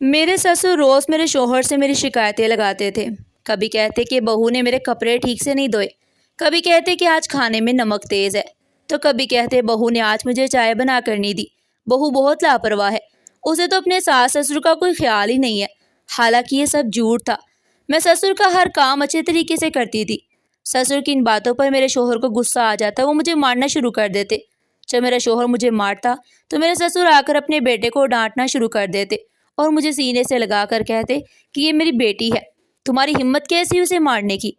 میرے سسر روز میرے شوہر سے میری شکایتیں لگاتے تھے۔ کبھی کہتے کہ بہو نے میرے کپڑے ٹھیک سے نہیں دھوئے، کبھی کہتے کہ آج کھانے میں نمک تیز ہے، تو کبھی کہتے بہو نے آج مجھے چائے بنا کر نہیں دی، بہو بہت لاپرواہ ہے، اسے تو اپنے ساس سسر کا کوئی خیال ہی نہیں ہے۔ حالانکہ یہ سب جھوٹ تھا، میں سسر کا ہر کام اچھے طریقے سے کرتی تھی۔ سسر کی ان باتوں پر میرے شوہر کو غصہ آ جاتا، وہ مجھے مارنا شروع کر دیتے۔ جب میرا شوہر مجھے مارتا تو میرے سسر آ کر اپنے بیٹے کو ڈانٹنا شروع کر دیتے اور مجھے سینے سے لگا کر کہتے کہ یہ میری بیٹی ہے، تمہاری ہمت کیسی اسے مارنے کی۔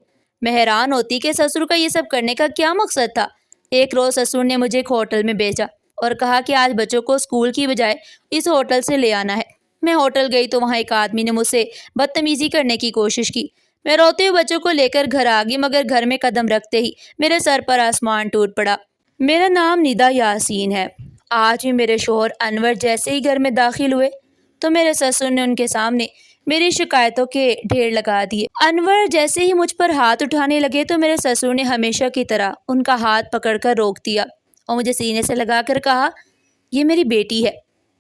میں حیران ہوتی کہ سسر کا یہ سب کرنے کا کیا مقصد تھا۔ ایک روز سسر نے مجھے ایک ہوٹل میں بھیجا اور کہا کہ آج بچوں کو اسکول کی بجائے اس ہوٹل سے لے آنا ہے۔ میں ہوٹل گئی تو وہاں ایک آدمی نے مجھ سے بدتمیزی کرنے کی کوشش کی۔ میں روتے ہوئے بچوں کو لے کر گھر آ گئی، مگر گھر میں قدم رکھتے ہی میرے سر پر آسمان ٹوٹ پڑا۔ میرا نام ندا یاسین ہے۔ آج بھی میرے شوہر انور جیسے ہی گھر میں داخل ہوئے تو میرے سسر نے ان کے سامنے میری شکایتوں کے ڈھیر لگا دیے۔ انور جیسے ہی مجھ پر ہاتھ اٹھانے لگے تو میرے سسر نے ہمیشہ کی طرح ان کا ہاتھ پکڑ کر روک دیا اور مجھے سینے سے لگا کر کہا، یہ میری بیٹی ہے،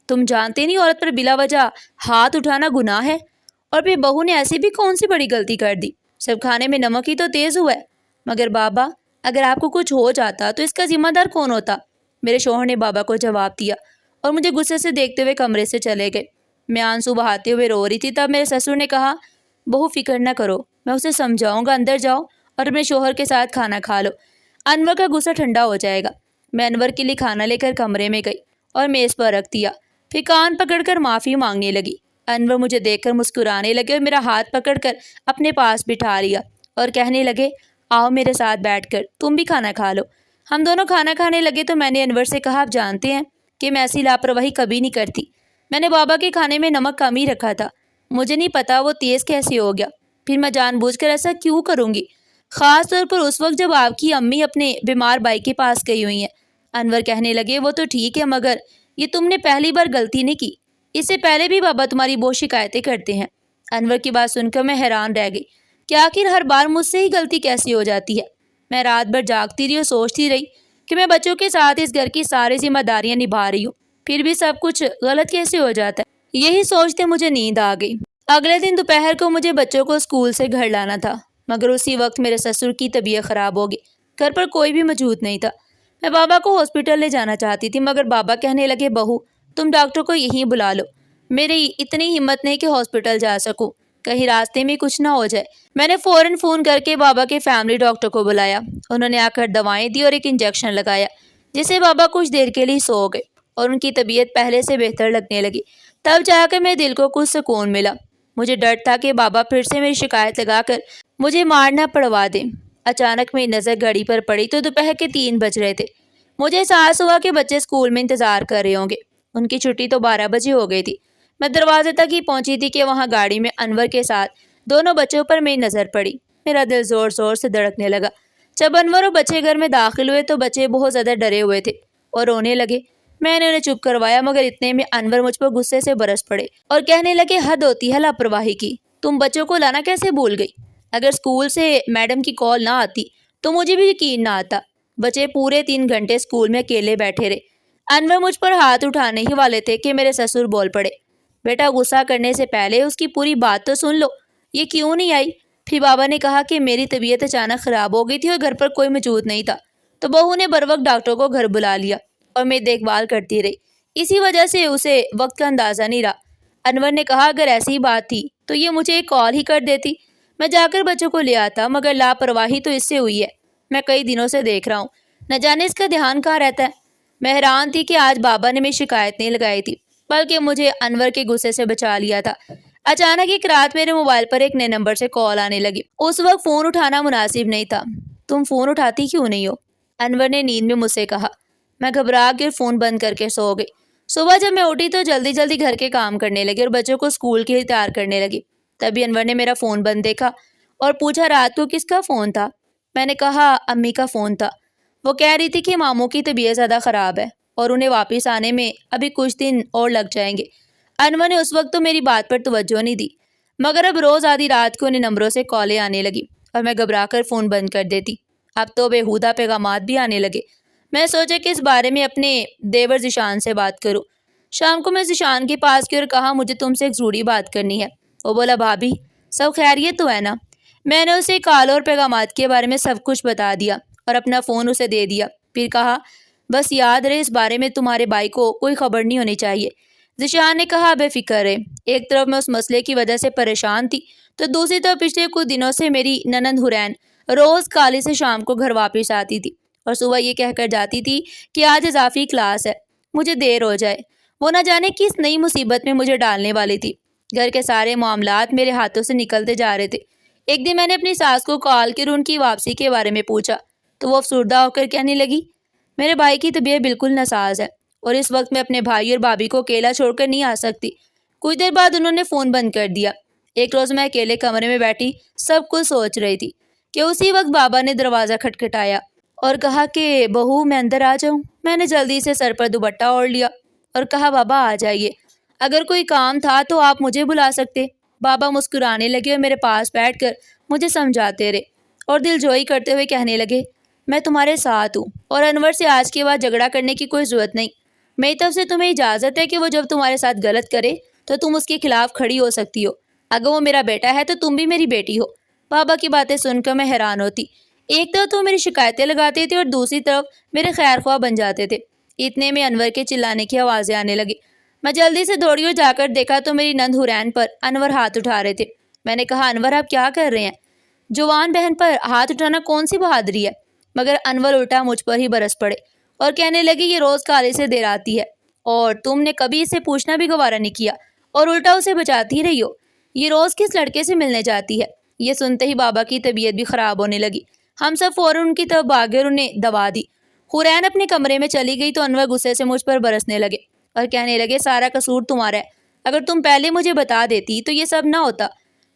تم جانتے نہیں عورت پر بلا وجہ ہاتھ اٹھانا گناہ ہے؟ اور پھر بہو نے ایسی بھی کون سی بڑی غلطی کر دی؟ سب کھانے میں نمک ہی تو تیز ہوا ہے۔ مگر بابا، اگر آپ کو کچھ ہو جاتا تو اس کا ذمہ دار کون ہوتا؟ میرے شوہر نے بابا کو جواب دیا اور مجھے غصے سے دیکھتے ہوئے کمرے سے چلے گئے۔ میں آنسو بہاتے ہوئے رو رہی تھی، تب میرے سسر نے کہا، بہو فکر نہ کرو، میں اسے سمجھاؤں گا، اندر جاؤ اور اپنے شوہر کے ساتھ کھانا کھا لو، انور کا غصہ ٹھنڈا ہو جائے گا۔ میں انور کے لیے کھانا لے کر کمرے میں گئی اور میز پر رکھ دیا، پھر کان پکڑ کر معافی مانگنے لگی۔ انور مجھے دیکھ کر مسکرانے لگے اور میرا ہاتھ پکڑ کر اپنے پاس بٹھا لیا اور کہنے لگے، آؤ میرے ساتھ بیٹھ کر تم بھی کھانا کھا لو۔ ہم دونوں کھانا کھانے لگے تو میں نے انور سے کہا، آپ جانتے ہیں کہ میں ایسی لاپرواہی کبھی نہیں کرتی، میں نے بابا کے کھانے میں نمک کم ہی رکھا تھا، مجھے نہیں پتا وہ تیز کیسے ہو گیا، پھر میں جان بوجھ کر ایسا کیوں کروں گی، خاص طور پر اس وقت جب آپ کی امی اپنے بیمار بھائی کے پاس گئی ہوئی ہیں۔ انور کہنے لگے، وہ تو ٹھیک ہے، مگر یہ تم نے پہلی بار غلطی نہیں کی، اس سے پہلے بھی بابا تمہاری بہت شکایتیں کرتے ہیں۔ انور کی بات سن کر میں حیران رہ گئی کہ آخر ہر بار مجھ سے ہی غلطی کیسی ہو جاتی ہے۔ میں رات بھر جاگتی رہی اور سوچتی رہی کہ میں بچوں کے ساتھ اس گھر کی ساری ذمہ داریاں نبھا رہی ہوں، پھر بھی سب کچھ غلط کیسے ہو جاتا ہے۔ یہی سوچتے مجھے نیند آ گئی۔ اگلے دن دوپہر کو مجھے بچوں کو اسکول سے گھر لانا تھا، مگر اسی وقت میرے سسر کی طبیعت خراب ہو گئی، گھر پر کوئی بھی موجود نہیں تھا۔ میں بابا کو ہاسپٹل لے جانا چاہتی تھی، مگر بابا کہنے لگے، بہو تم ڈاکٹر کو یہیں بلا لو، میری اتنی ہمت نہیں کہ ہاسپٹل جا سکوں، کہیں راستے میں کچھ نہ ہو جائے۔ میں نے فوراً فون کر کے بابا کے فیملی ڈاکٹر کو بلایا، انہوں نے آ کر دوائیں دی اور ایک انجیکشن لگایا، جس سے بابا کچھ دیر کے لیے سو گئے اور ان کی طبیعت پہلے سے بہتر لگنے لگی۔ تب جا کر میرے دل کو کچھ سکون ملا۔ مجھے ڈر تھا کہ بابا پھر سے میری شکایت لگا کر مجھے مارنا پڑوا دیں۔ اچانک میری نظر گھڑی پر پڑی تو دوپہر کے 3 بج رہے تھے۔ مجھے احساس ہوا کہ بچے اسکول میں انتظار کر رہے ہوں گے، ان کی چھٹی تو 12 بجے ہو گئی تھی۔ میں دروازے تک ہی پہنچی تھی کہ وہاں گاڑی میں انور کے ساتھ دونوں بچوں پر میری نظر پڑی۔ میرا دل زور زور سے دھڑکنے لگا۔ جب انور اور بچے گھر میں داخل ہوئے تو بچے بہت زیادہ ڈرے ہوئے تھے اور رونے لگے۔ میں نے انہیں چپ کروایا، مگر اتنے میں انور مجھ پر غصے سے برس پڑے اور کہنے لگے، حد ہوتی ہے لاپرواہی کی، تم بچوں کو لانا کیسے بھول گئی؟ اگر اسکول سے میڈم کی کال نہ آتی تو مجھے بھی یقین نہ آتا۔ بچے پورے 3 گھنٹے اسکول میں اکیلے بیٹھے رہے۔ انور مجھ پر ہاتھ اٹھانے ہی والے تھے کہ میرے سسر بول پڑے، بیٹا غصہ کرنے سے پہلے اس کی پوری بات تو سن لو، یہ کیوں نہیں آئی؟ پھر بابا نے کہا کہ میری طبیعت اچانک خراب ہو گئی تھی اور گھر پر کوئی موجود نہیں تھا، تو بہو نے بروقت ڈاکٹر کو گھر بلا لیا اور میری دیکھ بھال کرتی رہی، اسی وجہ سے اسے وقت کا اندازہ نہیں رہا۔ انور نے کہا، اگر ایسی بات تھی تو یہ مجھے ایک کال ہی کر دیتی، میں جا کر بچوں کو لے آتا، مگر لاپرواہی تو اس سے ہوئی ہے، میں کئی دنوں سے دیکھ رہا ہوں، نہ جانے اس کا دھیان کہاں رہتا ہے۔ میں حیران تھی کہ آج بابا نے میری شکایت نہیں لگائی تھی، بلکہ مجھے انور کے غصے سے بچا لیا تھا۔ اچانک ایک رات میرے موبائل پر ایک نئے نمبر سے کال آنے لگی۔ اس وقت فون اٹھانا مناسب نہیں تھا۔ تم فون اٹھاتی کیوں نہیں ہو؟ انور نے نیند میں مجھ سے کہا۔ میں گھبرا کر فون بند کر کے سو گئی۔ صبح جب میں اٹھی تو جلدی جلدی گھر کے کام کرنے لگی اور بچوں کو اسکول کے لیے تیار کرنے لگی۔ تبھی انور نے میرا فون بند دیکھا اور پوچھا، رات کو کس کا فون تھا؟ میں نے کہا، امی کا فون تھا، وہ کہہ رہی تھی کہ ماموں کی طبیعت زیادہ خراب ہے اور انہیں واپس آنے میں ابھی کچھ دن اور لگ جائیں گے۔ انور نے اس وقت تو میری بات پر توجہ نہیں دی، مگر اب روز آدھی رات کو انہیں نمبروں سے کالیں آنے لگی اور میں گھبرا کر فون بند کر دیتی۔ اب تو بےہودہ پیغامات بھی آنے لگے۔ میں سوچا کہ اس بارے میں اپنے دیور ذیشان سے بات کروں۔ شام کو میں ذیشان کے پاس گئی اور کہا مجھے تم سے ایک ضروری بات کرنی ہے۔ وہ بولا بھابھی سب خیریت تو ہے نا؟ میں نے اسے کال اور پیغامات کے بارے میں سب کچھ بتا دیا اور اپنا فون اسے دے دیا۔ پھر کہا بس یاد رہے اس بارے میں تمہارے بھائی کو کوئی خبر نہیں ہونی چاہیے۔ ذیشان نے کہا بے فکر رہے۔ ایک طرف میں اس مسئلے کی وجہ سے پریشان تھی تو دوسری طرف پچھلے کچھ دنوں سے میری ننند حرین روز کالج سے شام کو گھر واپس آتی تھی اور صبح یہ کہہ کر جاتی تھی کہ آج اضافی کلاس ہے، مجھے دیر ہو جائے۔ وہ نہ جانے کس نئی مصیبت میں مجھے ڈالنے والی تھی۔ گھر کے سارے معاملات میرے ہاتھوں سے نکلتے جا رہے تھے۔ ایک دن میں نے اپنی ساس کو کال کر ان کی واپسی کے بارے میں پوچھا تو وہ افسردہ ہو کر کہنے لگی میرے بھائی کی طبیعت بالکل ناساز ہے اور اس وقت میں اپنے بھائی اور بھابھی کو اکیلا چھوڑ کر نہیں آ سکتی۔ کچھ دیر بعد انہوں نے فون بند کر دیا۔ ایک روز میں اکیلے کمرے میں بیٹھی سب کچھ سوچ رہی تھی کہ اسی وقت بابا نے دروازہ کھٹکھٹایا اور کہا کہ بہو میں اندر آ جاؤں۔ میں نے جلدی سے سر پر دوپٹہ اوڑھ لیا اور کہا بابا آ جائیے، اگر کوئی کام تھا تو آپ مجھے بلا سکتے۔ بابا مسکرانے لگے اور میرے پاس بیٹھ کر مجھے سمجھاتے رہے اور دل جوئی کرتے ہوئے کہنے لگے میں تمہارے ساتھ ہوں اور انور سے آج کے بعد جھگڑا کرنے کی کوئی ضرورت نہیں۔ میری طرف سے تمہیں اجازت ہے کہ وہ جب تمہارے ساتھ غلط کرے تو تم اس کے خلاف کھڑی ہو سکتی ہو۔ اگر وہ میرا بیٹا ہے تو تم بھی میری بیٹی ہو۔ بابا کی باتیں سن کر میں حیران ہوتی۔ ایک طرف تو میری شکایتیں لگاتے تھے اور دوسری طرف میرے خیر خواہ بن جاتے تھے۔ اتنے میں انور کے چلانے کی آوازیں آنے لگی۔ میں جلدی سے دوڑی اور جا کر دیکھا تو میری نند حرین پر انور ہاتھ اٹھا رہے تھے۔ میں نے کہا انور آپ کیا کر رہے ہیں؟ جوان بہن پر ہاتھ اٹھانا کون سی بہادری ہے؟ مگر انور الٹا مجھ پر ہی برس پڑے اور کہنے لگے یہ روز کالج سے دیر آتی ہے اور تم نے کبھی اسے پوچھنا بھی گوارا نہیں کیا اور الٹا اسے بچاتی رہی ہو۔ یہ روز کس لڑکے سے ملنے جاتی ہے؟ یہ سنتے ہی بابا کی طبیعت بھی خراب ہونے لگی۔ ہم سب فوراً ان کی طرف بھاگے اور انہیں دوا دی۔ حرین اپنے کمرے میں چلی گئی تو انور غصے سے مجھ پر برسنے لگے اور کہنے لگے سارا قصور تمہارا ہے، اگر تم پہلے مجھے بتا دیتی تو یہ سب نہ ہوتا۔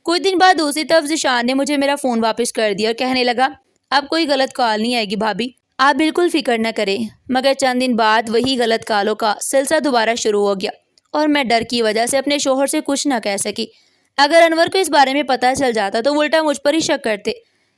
کچھ دن بعد دوسری طرف ذیشان نے مجھے میرا فون واپس کر دیا اور کہنے لگا اب کوئی غلط کال نہیں آئے گی بھابھی، آپ بالکل فکر نہ کریں۔ مگر چند دن بعد وہی غلط کالوں کا سلسلہ دوبارہ شروع ہو گیا اور میں ڈر کی وجہ سے اپنے شوہر سے کچھ نہ کہہ سکی۔ اگر انور کو اس بارے میں پتہ چل جاتا تو وہ الٹا مجھ پر ہی شک کرتے۔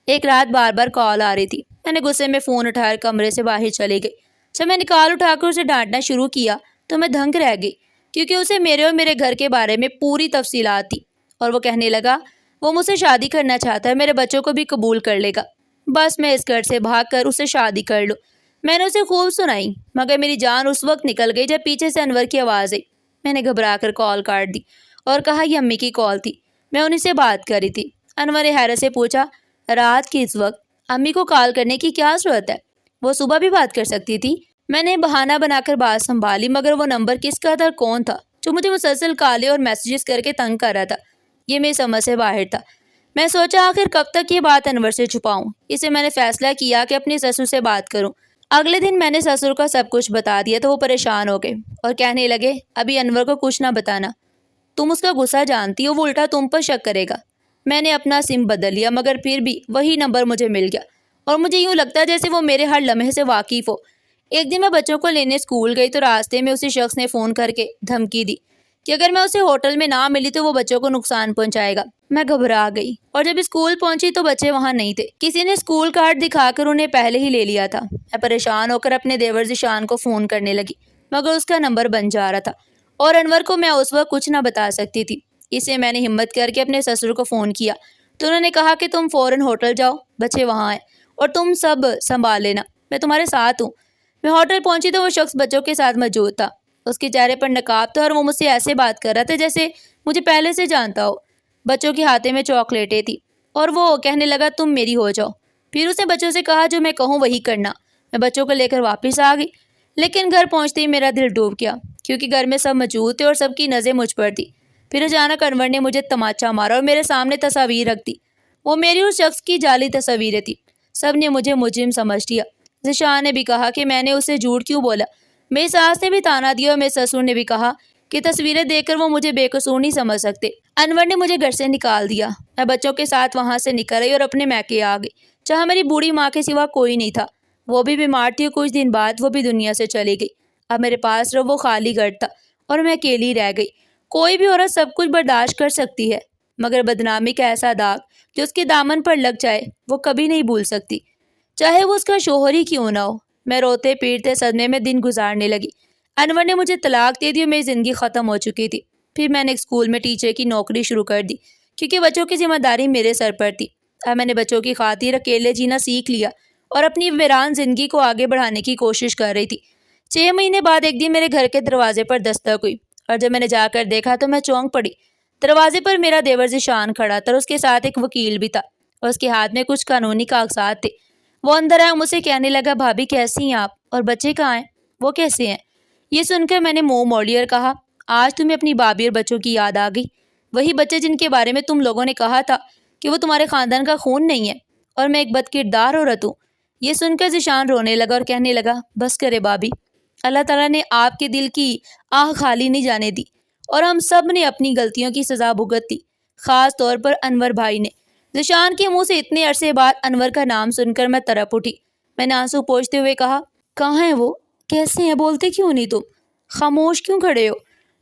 ایک رات بار بار کال آ رہی تھی۔ میں نے غصے میں فون اٹھا کر کمرے سے باہر چلی گئی۔ جب میں نے کال اٹھا کر اسے ڈانٹنا شروع کیا تو میں دھنگ رہ گئی کیونکہ اسے میرے اور میرے گھر کے بارے میں پوری تفصیلات تھی اور وہ کہنے لگا وہ مجھ سے شادی کرنا چاہتا ہے، میرے بچوں کو بھی قبول کر لے گا، بس میں اس گھر سے بھاگ کر اسے شادی کر لوں۔ میں نے اسے خوب سنائی مگر میری جان اس وقت نکل گئی جب پیچھے سے انور کی آواز آئی۔ میں نے گھبرا کر کال کاٹ دی اور کہا یہ امی کی کال تھی، میں انہیں سے بات کر رہی تھی۔ انور نے حیرت سے پوچھا رات کی اس وقت امی کو کال کرنے کی کیا ضرورت ہے؟ وہ صبح بھی بات کر سکتی تھی۔ میں نے بہانہ بنا کر بات سنبھالی مگر وہ نمبر کس کا تھا اور کون تھا جو مجھے مسلسل کالے اور میسیجز کر کے تنگ کر رہا تھا؟ یہ میری سمجھ سے باہر تھا۔ میں سوچا آخر کب تک یہ بات انور سے چھپاؤں۔ اسے میں نے فیصلہ کیا کہ اپنی سسر سے بات کروں۔ اگلے دن میں نے سسر کو سب کچھ بتا دیا تو وہ پریشان ہو گئے اور کہنے لگے ابھی انور کو کچھ نہ بتانا، تم اس کا غصہ جانتی ہو، وہ الٹا تم پر شک کرے گا۔ میں نے اپنا سم بدل لیا مگر پھر بھی وہی نمبر مجھے مل گیا اور مجھے یوں لگتا جیسے وہ میرے ہر لمحے سے واقف ہو۔ ایک دن میں بچوں کو لینے اسکول گئی تو راستے میں اسی شخص نے فون کر کے دھمکی دی کہ اگر میں اسے ہوٹل میں نہ ملی تو وہ بچوں کو نقصان پہنچائے گا۔ میں گھبرا گئی اور جب اسکول پہنچی تو بچے وہاں نہیں تھے، کسی نے اسکول کارڈ دکھا کر انہیں پہلے ہی لے لیا تھا۔ میں پریشان ہو کر اپنے دیور ذیشان کو فون کرنے لگی مگر اس کا نمبر بن جا رہا تھا اور انور کو میں اس وقت کچھ نہ بتا سکتی تھی۔ اسے میں نے ہمت کر کے اپنے سسر کو فون کیا تو انہوں نے کہا کہ تم فوراً ہوٹل جاؤ، بچے وہاں ہیں اور تم سب سنبھال لینا، میں تمہارے ساتھ ہوں۔ میں ہوٹل پہنچی تو وہ شخص بچوں کے ساتھ موجود تھا۔ اس کے چہرے پر نقاب تھا اور وہ مجھ سے ایسے بات کر رہا تھا جیسے مجھے پہلے سے جانتا ہو۔ بچوں کے ہاتھے میں چاکلیٹیں تھی اور وہ کہنے لگا تم میری ہو جاؤ۔ پھر اس نے بچوں سے کہا جو میں کہوں وہی کرنا۔ میں بچوں کو لے کر واپس آ گئی لیکن گھر پہنچتے ہی میرا دل ڈوب گیا کیونکہ گھر میں سب موجود تھے اور سب کی نظریں مجھ پر تھی۔ پھر اچانک انور نے مجھے تماچا مارا اور میرے سامنے تصاویر رکھ دی۔ وہ میری اس شخص کی جعلی تصاویریں تھیں۔ سب نے مجھے مجرم سمجھ لیا۔ ذیشان نے بھی کہا کہ میں نے اسے جھوٹ کیوں بولا۔ میری ساس نے بھی تانا دیا اور میرے سسر نے بھی کہا کہ تصویریں دیکھ کر وہ مجھے بے قصور نہیں سمجھ سکتے۔ انور نے مجھے گھر سے نکال دیا۔ میں بچوں کے ساتھ وہاں سے نکل آئی اور اپنے میکے آ گئی جہاں میری بوڑھی ماں کے سوا کوئی نہیں تھا۔ وہ بھی بیمار تھی اور کچھ دن بعد وہ بھی دنیا سے چلی گئی۔ اب میرے پاس وہ خالی گھر تھا اور میں اکیلی رہ گئی۔ کوئی بھی عورت سب کچھ برداشت کر سکتی ہے مگر بدنامی کا ایسا داغ جو اس کے دامن پر لگ جائے وہ کبھی نہیں بھول سکتی، چاہے وہ اس کا شوہر ہی کیوں نہ ہو۔ میں روتے پیٹتے صدمے میں دن گزارنے لگی۔ انور نے مجھے طلاق دے دی اور میری زندگی ختم ہو چکی تھی۔ پھر میں نے ایک اسکول میں ٹیچر کی نوکری شروع کر دی کیونکہ بچوں کی ذمہ داری میرے سر پر تھی۔ اب میں نے بچوں کی خاطر اکیلے جینا سیکھ لیا اور اپنی ویران زندگی کو آگے بڑھانے کی کوشش کر رہی تھی۔ 6 مہینے بعد ایک دن میرے گھر کے دروازے پر دستک ہوئی اور جب میں نے جا کر دیکھا تو میں چونک پڑی۔ دروازے پر میرا دیور ذیشان کھڑا تھا اور اس کے ساتھ ایک وکیل بھی تھا اور اس کے ہاتھ میں کچھ قانونی کاغذات تھے۔ وہ اندر آیا، مجھ سے کہنے لگا، بھابھی کیسی ہیں آپ اور بچے کہاں ہیں؟ وہ کیسے ہیں؟ یہ سن کر میں نے منہ موڑ لیا اور کہا، آج تمہیں اپنی بھابھی اور بچوں کی یاد آ گئی؟ وہی بچے جن کے بارے میں تم لوگوں نے کہا تھا کہ وہ تمہارے خاندان کا خون نہیں ہے اور میں ایک بد کردار عورت ہوں۔ یہ سن کر ذیشان رونے لگا اور کہنے لگا، بس کرے بھابھی، اللہ تعالیٰ نے آپ کے دل کی آہ خالی نہیں جانے دی اور ہم سب نے اپنی غلطیوں کی سزا بھگت دی، خاص طور پر انور بھائی نے۔ ذیشان کے منہ سے اتنے عرصے بعد انور کا نام سن کر میں تڑپ اٹھی۔ میں نے آنسو پوچھتے ہوئے کہا، کہاں ہیں وہ؟ کیسے ہیں؟ بولتے کیوں نہیں تم؟ خاموش کیوں کھڑے ہو؟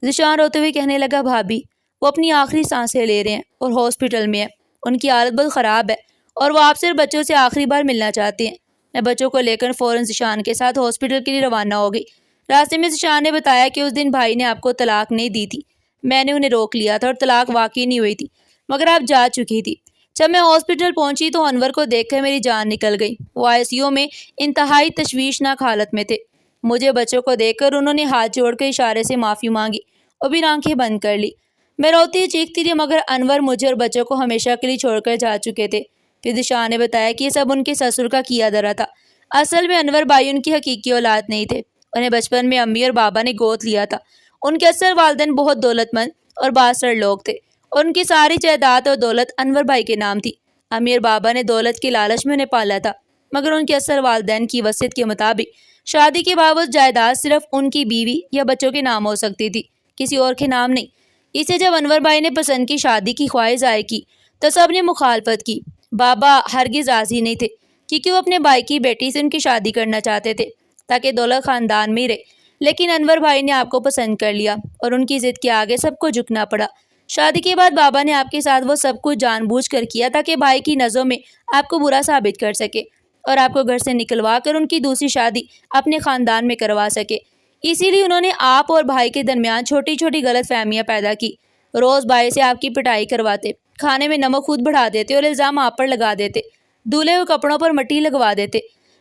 ذیشان روتے ہوئے کہنے لگا، بھابھی وہ اپنی آخری سانسیں لے رہے ہیں اور ہاسپٹل میں ہیں، ان کی حالت بہت خراب ہے اور وہ آپ سے اور بچوں سے آخری بار ملنا چاہتے ہیں۔ میں بچوں کو لے کر فوراً ذیشان کے ساتھ ہاسپٹل کے لیے روانہ ہو گئی۔ راستے میں ذیشان نے بتایا کہ اس دن بھائی نے آپ کو طلاق نہیں دی تھی، میں نے انہیں روک لیا تھا اور طلاق واقعی نہیں ہوئی تھی، مگر آپ جا چکی تھی۔ جب میں ہاسپٹل پہنچی تو انور کو دیکھ کر میری جان نکل گئی۔ وہ ICU میں انتہائی تشویشناک حالت میں تھے۔ مجھے بچوں کو دیکھ کر انہوں نے ہاتھ جوڑ کر اشارے سے معافی مانگی اور پھر آنکھیں بند کر لی۔ میں روتی چیختی رہی مگر انور مجھے اور بچوں کو ہمیشہ کے لیے چھوڑ کر جا چکے تھے۔ پھر ذیشان نے بتایا کہ یہ سب ان کے سسر کا کیا دھرا تھا۔ اصل میں انور بھائی ان کی حقیقی اولاد نہیں تھے، انہیں بچپن میں امی اور بابا نے گود لیا تھا۔ ان کے اکثر والدین بہت دولت مند اور بااثر لوگ تھے اور ان کی ساری جائیداد اور دولت انور بھائی کے نام تھی۔ امی اور بابا نے دولت کے لالچ میں انہیں پالا تھا، مگر ان کے اکثر والدین کی وصیت کے مطابق شادی کے بعد وہ جائیداد صرف ان کی بیوی یا بچوں کے نام ہو سکتی تھی، کسی اور کے نام نہیں۔ اسے جب انور بھائی نے پسند کی شادی کی خواہش ظاہر کی تو سب نے مخالفت کی۔ بابا ہرگز راضی نہیں تھے کیونکہ وہ اپنے بھائی کی بیٹی سے ان کی شادی کرنا چاہتے تھے تاکہ دولت خاندان میں ہی رہے، لیکن انور بھائی نے آپ کو پسند کر لیا اور ان کی ضد کے آگے سب کو جھکنا پڑا۔ شادی کے بعد بابا نے آپ کے ساتھ وہ سب کچھ جان بوجھ کر کیا تاکہ بھائی کی نظروں میں آپ کو برا ثابت کر سکے اور آپ کو گھر سے نکلوا کر ان کی دوسری شادی اپنے خاندان میں کروا سکے۔ اسی لیے انہوں نے آپ اور بھائی کے درمیان چھوٹی چھوٹی غلط فہمیاں پیدا کی۔ روز بھائی سے آپ کی پٹائی کرواتے، کھانے میں نمک خود بڑھا دیتے اور الزام آپ پر لگا دیتے، دھلے ہوئے کپڑوں پر مٹی لگوا دیتے،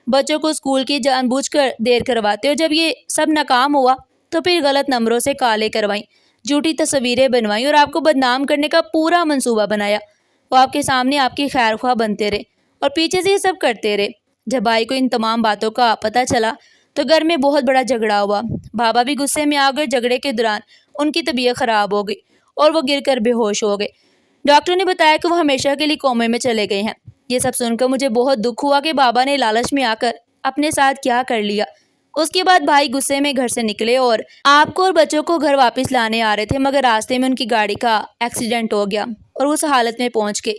بچوں کو اسکول کی جان بوجھ کر دیر کرواتے اور جب یہ سب ناکام ہوا تو پھر غلط نمبروں سے کالے کروائیں، جھوٹی تصویریں بنوائیں اور آپ کو بدنام کرنے کا پورا منصوبہ بنایا۔ وہ آپ کے سامنے آپ کی خیر خواہ بنتے رہے اور پیچھے سے یہ سب کرتے رہے۔ جب بھائی کو ان تمام باتوں کا پتہ چلا تو گھر میں بہت بڑا جھگڑا ہوا۔ بابا بھی غصے میں آ گئے۔ جھگڑے کے دوران ان کی طبیعت خراب ہو گئی اور وہ گر کر بے ہوش ہو گئے۔ ڈاکٹر نے بتایا کہ وہ ہمیشہ کے لیے کومے میں چلے گئے ہیں۔ یہ سب سن کر مجھے بہت دکھ ہوا کہ بابا نے لالچ میں آ کر اپنے ساتھ کیا کر لیا۔ اس کے بعد بھائی غصے میں گھر سے نکلے اور آپ کو اور بچوں کو گھر واپس لانے آ رہے تھے، مگر راستے میں ان کی گاڑی کا ایکسیڈنٹ ہو گیا اور وہ اس حالت میں پہنچ گئے۔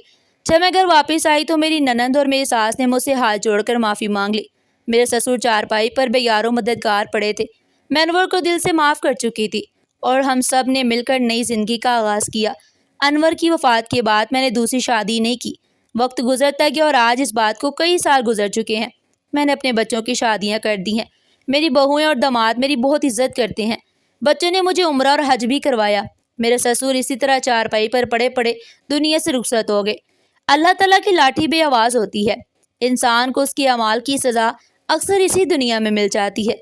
جب میں گھر واپس آئی تو میری ننند اور میری ساس نے مجھ سے ہاتھ جوڑ کر معافی مانگ لی۔ میرے سسر چارپائی پر بے یار و مددگار پڑے تھے۔ میں انور کو دل سے معاف کر چکی تھی اور ہم سب نے مل کر نئی زندگی کا آغاز کیا۔ انور کی وفات کے بعد میں نے دوسری شادی نہیں کی۔ وقت گزرتا گیا اور آج اس بات کو کئی سال گزر چکے ہیں۔ میں نے اپنے بچوں کی شادیاں کر دی ہیں۔ میری بہویں اور داماد میری بہت عزت کرتے ہیں۔ بچوں نے مجھے عمرہ اور حج بھی کروایا۔ میرے سسر اسی طرح چارپائی پر پڑے پڑے دنیا سے رخصت ہو گئے۔ اللہ تعالیٰ کی لاٹھی بے آواز ہوتی ہے۔ انسان کو اس کے اعمال کی سزا اکثر اسی دنیا میں مل جاتی ہے۔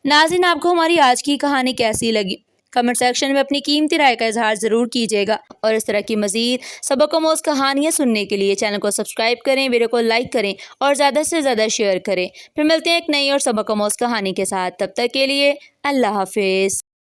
ناظرین، آپ کو ہماری آج کی کہانی کیسی لگی؟ کمنٹ سیکشن میں اپنی قیمتی رائے کا اظہار ضرور کیجیے گا اور اس طرح کی مزید سبق آموز کہانیاں سننے کے لیے چینل کو سبسکرائب کریں، ویڈیو کو لائک کریں اور زیادہ سے زیادہ شیئر کریں۔ پھر ملتے ہیں ایک نئی اور سبق آموز کہانی کے ساتھ، تب تک کے لیے اللہ حافظ۔